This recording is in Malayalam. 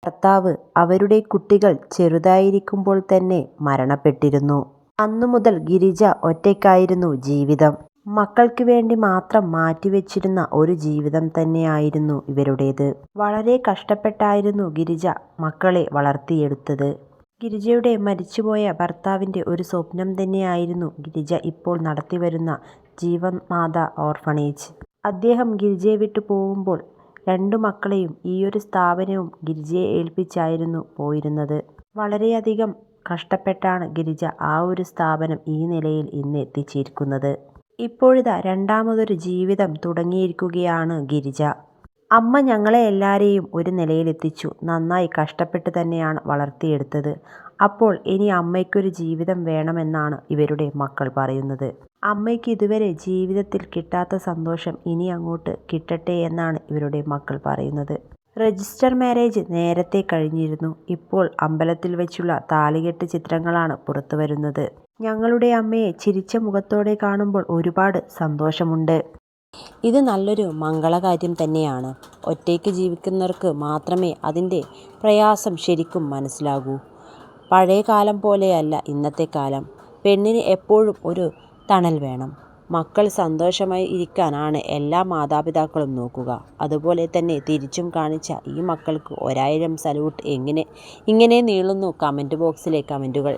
ഭർത്താവ് അവരുടെ കുട്ടികൾ ചെറുതായിരിക്കുമ്പോൾ തന്നെ മരണപ്പെട്ടിരുന്നു. അന്നുമുതൽ ഗിരിജ ഒറ്റയ്ക്കായിരുന്നു ജീവിതം. മക്കൾക്ക് വേണ്ടി മാത്രം മാറ്റിവെച്ചിരുന്ന ഒരു ജീവിതം തന്നെയായിരുന്നു ഇവരുടേത്. വളരെ കഷ്ടപ്പെട്ടായിരുന്നു ഗിരിജ മക്കളെ വളർത്തിയെടുത്തത്. ഗിരിജയുടെ മരിച്ചുപോയ ഭർത്താവിൻ്റെ ഒരു സ്വപ്നം തന്നെയായിരുന്നു ഗിരിജ ഇപ്പോൾ നടത്തിവരുന്ന ജീവൻമാത ഓർഫണേജ്. അദ്ദേഹം ഗിരിജയെ വിട്ടു പോകുമ്പോൾ രണ്ടു മക്കളെയും ഈയൊരു സ്ഥാപനവും ഗിരിജയെ ഏൽപ്പിച്ചായിരുന്നു പോയിരുന്നത്. വളരെയധികം കഷ്ടപ്പെട്ടാണ് ഗിരിജ ആ ഒരു സ്ഥാപനം ഈ നിലയിൽ ഇന്ന് എത്തിച്ചിരിക്കുന്നത്. ഇപ്പോഴിതാ രണ്ടാമതൊരു ജീവിതം തുടങ്ങിയിരിക്കുകയാണ് ഗിരിജ. അമ്മ ഞങ്ങളെ എല്ലാവരെയും ഒരു നിലയിലെത്തിച്ചു. നന്നായി കഷ്ടപ്പെട്ട് തന്നെയാണ് വളർത്തിയെടുത്തത്. അപ്പോൾ ഇനി അമ്മയ്ക്കൊരു ജീവിതം വേണമെന്നാണ് ഇവരുടെ മക്കൾ പറയുന്നത്. അമ്മയ്ക്ക് ഇതുവരെ ജീവിതത്തിൽ കിട്ടാത്ത സന്തോഷം ഇനി അങ്ങോട്ട് കിട്ടട്ടെ എന്നാണ് ഇവരുടെ മക്കൾ പറയുന്നത്. രജിസ്റ്റർ മാരേജ് നേരത്തെ കഴിഞ്ഞിരുന്നു. ഇപ്പോൾ അമ്പലത്തിൽ വെച്ചുള്ള താലികെട്ട് ചിത്രങ്ങളാണ് പുറത്തു വരുന്നത്. ഞങ്ങളുടെ അമ്മയെ ചിരിച്ച മുഖത്തോടെ കാണുമ്പോൾ ഒരുപാട് സന്തോഷമുണ്ട്. ഇത് നല്ലൊരു മംഗളകാര്യം തന്നെയാണ്. ഒറ്റയ്ക്ക് ജീവിക്കുന്നവർക്ക് മാത്രമേ അതിൻ്റെ പ്രയാസം ശരിക്കും മനസ്സിലാകൂ. പഴയ കാലം പോലെയല്ല ഇന്നത്തെ കാലം. പെണ്ണിന് എപ്പോഴും ഒരു തണൽ വേണം. മക്കൾ സന്തോഷമായി ഇരിക്കാനാണ് എല്ലാ മാതാപിതാക്കളും നോക്കുക. അതുപോലെ തന്നെ തിരിച്ചും കാണിച്ച ഈ മക്കൾക്ക് 1000 സല്യൂട്ട്. ഇങ്ങനെ നീളുന്നു കമൻറ്റ് ബോക്സിലെ കമൻറ്റുകൾ.